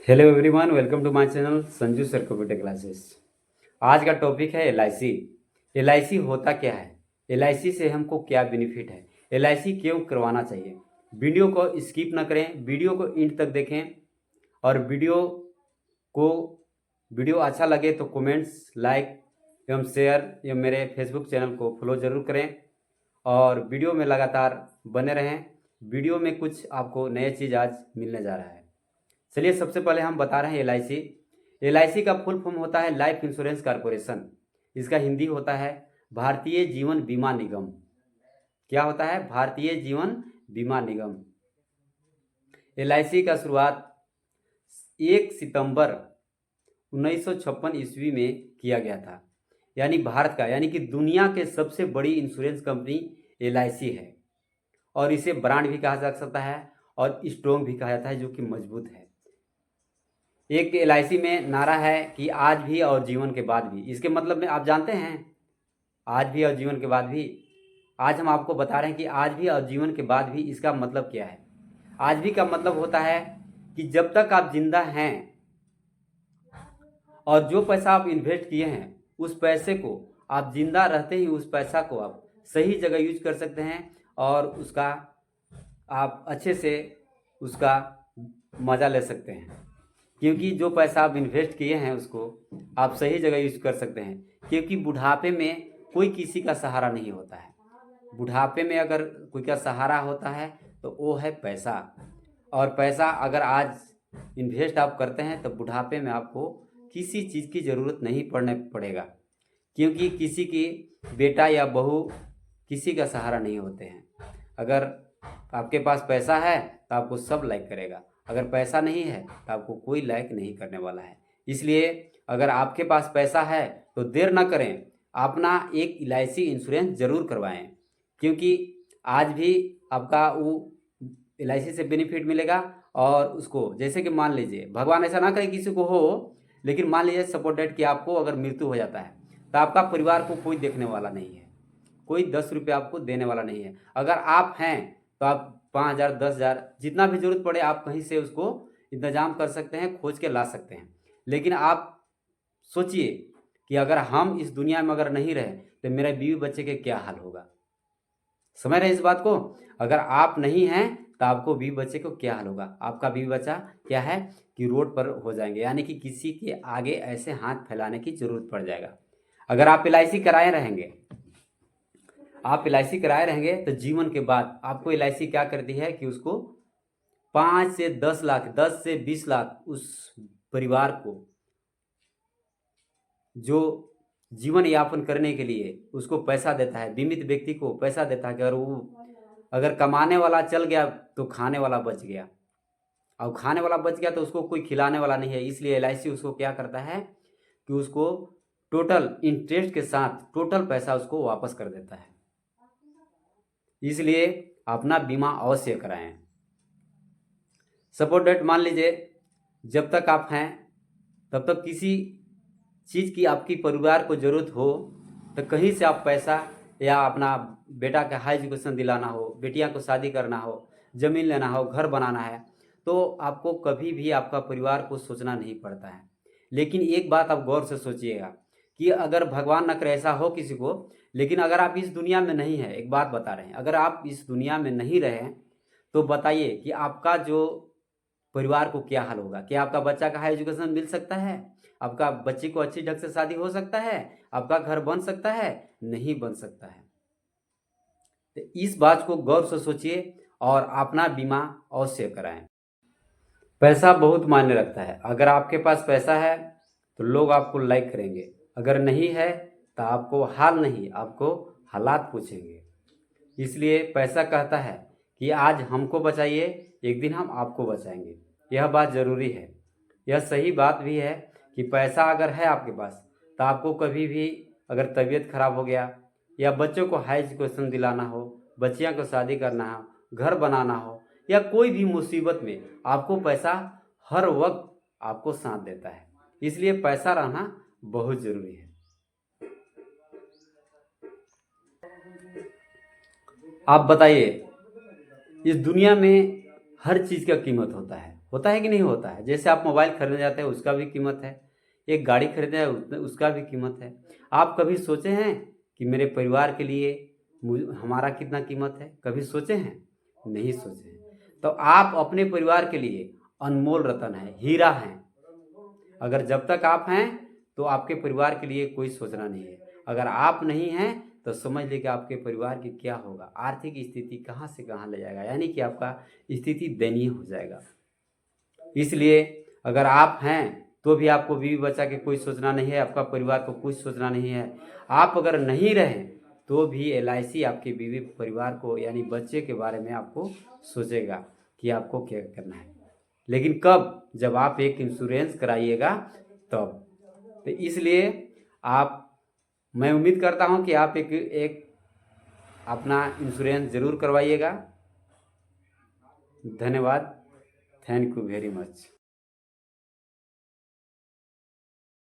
Hello everyone, welcome to my channel Sanju sir computer classes. आज का topic है LIC. LIC होता क्या है, एलआईसी से हमको क्या बेनिफिट है, एलआईसी क्यों करवाना चाहिए। वीडियो को स्किप ना करें, वीडियो को एंड तक देखें। और को वीडियो अच्छा लगे तो कमेंट्स, लाइक एवं शेयर एवं मेरे फेसबुक चैनल को फॉलो ज़रूर करें और वीडियो में लगातार बने रहें। वीडियो में कुछ आपको नए चीज़ आज मिलने जा रहा है। चलिए, सबसे पहले हम बता रहे हैं एलआईसी। एलआईसी का फुल फॉर्म होता है लाइफ इंश्योरेंस कॉरपोरेशन। इसका हिंदी होता है भारतीय जीवन बीमा निगम। क्या होता है? भारतीय जीवन बीमा निगम। एलआईसी का शुरुआत 1 सितंबर 1956 ईस्वी में किया गया था। यानी भारत का, यानी कि दुनिया के सबसे बड़ी इंश्योरेंस कंपनी एलआईसी है। और इसे ब्रांड भी कहा जा सकता है और स्ट्रॉन्ग भी कहा जाता है, जो कि मजबूत है। एक एलआईसी में नारा है कि आज भी और जीवन के बाद भी। इसके मतलब में आप जानते हैं, आज भी और जीवन के बाद भी। आज हम आपको बता रहे हैं कि आज भी और जीवन के बाद भी इसका मतलब क्या है। आज भी का मतलब होता है कि जब तक आप जिंदा हैं और जो पैसा आप इन्वेस्ट किए हैं उस पैसे को आप जिंदा रहते ही उस पैसा को आप सही जगह यूज कर सकते हैं और उसका आप अच्छे से उसका मज़ा ले सकते हैं। क्योंकि जो पैसा आप इन्वेस्ट किए हैं उसको आप सही जगह यूज कर सकते हैं। क्योंकि बुढ़ापे में कोई किसी का सहारा नहीं होता है। बुढ़ापे में अगर कोई का सहारा होता है तो वो है पैसा। और पैसा अगर आज इन्वेस्ट आप करते हैं तो बुढ़ापे में आपको किसी चीज़ की ज़रूरत नहीं पड़ेगा। क्योंकि किसी की बेटा या बहू किसी का सहारा नहीं होते हैं। अगर आपके पास पैसा है तो आपको सब लाइक करेगा, अगर पैसा नहीं है तो आपको कोई लाइक नहीं करने वाला है। इसलिए अगर आपके पास पैसा है तो देर ना करें, अपना एक एलआईसी इंश्योरेंस ज़रूर करवाएं। क्योंकि आज भी आपका वो एलआईसी से बेनिफिट मिलेगा। और उसको जैसे कि मान लीजिए, भगवान ऐसा ना करे किसी को हो, लेकिन मान लीजिए सपोर्टेड कि आपको अगर मृत्यु हो जाता है तो आपका परिवार को कोई देखने वाला नहीं है, कोई 10 रुपये आपको देने वाला नहीं है। अगर आप हैं तो आप 5,000, 10,000 जितना भी जरूरत पड़े आप कहीं से उसको इंतजाम कर सकते हैं, खोज के ला सकते हैं। लेकिन आप सोचिए कि अगर हम इस दुनिया में अगर नहीं रहे तो मेरे बीवी बच्चे के क्या हाल होगा। समझ रहे हैं इस बात को? अगर आप नहीं हैं तो आपको बीवी बच्चे को क्या हाल होगा। आपका बीवी बच्चा क्या है कि रोड पर हो जाएंगे, यानी कि किसी के आगे ऐसे हाथ फैलाने की जरूरत पड़ जाएगा। अगर आप एलआईसी कराए रहेंगे, आप एलआईसी कराए रहेंगे तो जीवन के बाद आपको एलआईसी क्या करती है कि उसको 5 से 10 लाख, 10 से 20 लाख उस परिवार को जो जीवन यापन करने के लिए उसको पैसा देता है, बीमित व्यक्ति को पैसा देता है कि अगर कमाने वाला चल गया तो खाने वाला बच गया, और खाने वाला बच गया तो उसको कोई खिलाने वाला नहीं है। इसलिए एलआईसी उसको क्या करता है कि उसको टोटल इंटरेस्ट के साथ टोटल पैसा उसको वापस कर देता है। इसलिए अपना बीमा अवश्य कराएं। सपोज डेट मान लीजिए, जब तक आप हैं तब तक किसी चीज़ की आपकी परिवार को ज़रूरत हो तो कहीं से आप पैसा, या अपना बेटा का हाई एजुकेशन दिलाना हो, बेटियां को शादी करना हो, ज़मीन लेना हो, घर बनाना है, तो आपको कभी भी आपका परिवार को सोचना नहीं पड़ता है। लेकिन एक बात आप गौर से सोचिएगा कि अगर भगवान न करे ऐसा हो किसी को, लेकिन अगर आप इस दुनिया में नहीं है, एक बात बता रहे हैं, अगर आप इस दुनिया में नहीं रहे तो बताइए कि आपका जो परिवार को क्या हाल होगा। क्या आपका बच्चा का हाई एजुकेशन मिल सकता है? आपका बच्चे को अच्छी ढंग से शादी हो सकता है? आपका घर बन सकता है? नहीं बन सकता है। तो इस बात को गौर से सोचिए और अपना बीमा अवश्य कराएं। पैसा बहुत मायने रखता है। अगर आपके पास पैसा है तो लोग आपको लाइक करेंगे, अगर नहीं है तो आपको हाल नहीं, आपको हालात पूछेंगे। इसलिए पैसा कहता है कि आज हमको बचाइए, एक दिन हम आपको बचाएंगे। यह बात ज़रूरी है। यह सही बात भी है कि पैसा अगर है आपके पास तो आपको कभी भी अगर तबीयत खराब हो गया, या बच्चों को हाई एजुकेशन दिलाना हो, बच्चियों को शादी करना हो, घर बनाना हो, या कोई भी मुसीबत में आपको पैसा हर वक्त आपको साथ देता है। इसलिए पैसा रहना बहुत ज़रूरी है। आप बताइए, इस दुनिया में हर चीज़ का कीमत होता है। होता है कि नहीं होता है? जैसे आप मोबाइल खरीदने जाते हैं उसका भी कीमत है, एक गाड़ी खरीदने हैं उसका भी कीमत है। आप कभी सोचे हैं कि मेरे परिवार के लिए हमारा कितना कीमत है? कभी सोचे हैं? नहीं सोचे हैं। तो आप अपने परिवार के लिए अनमोल रतन है, हीरा हैं। अगर जब तक आप हैं तो आपके परिवार के लिए कोई सोचना नहीं है। अगर आप नहीं हैं तो समझ लीजिए कि आपके परिवार की क्या होगा, आर्थिक स्थिति कहाँ से कहाँ ले जाएगा, यानी कि आपका स्थिति दयनीय हो जाएगा। इसलिए अगर आप हैं तो भी आपको बीवी बच्चा के कोई सोचना नहीं है, आपका परिवार को कुछ सोचना नहीं है। आप अगर नहीं रहें तो भी LIC आपके बीवी परिवार को यानी बच्चे के बारे में आपको सोचेगा कि आपको क्या करना है। लेकिन कब? जब आप एक इंश्योरेंस कराइएगा तब। तो इसलिए मैं उम्मीद करता हूं कि आप एक अपना इंश्योरेंस ज़रूर करवाइएगा। धन्यवाद। Thank you very much.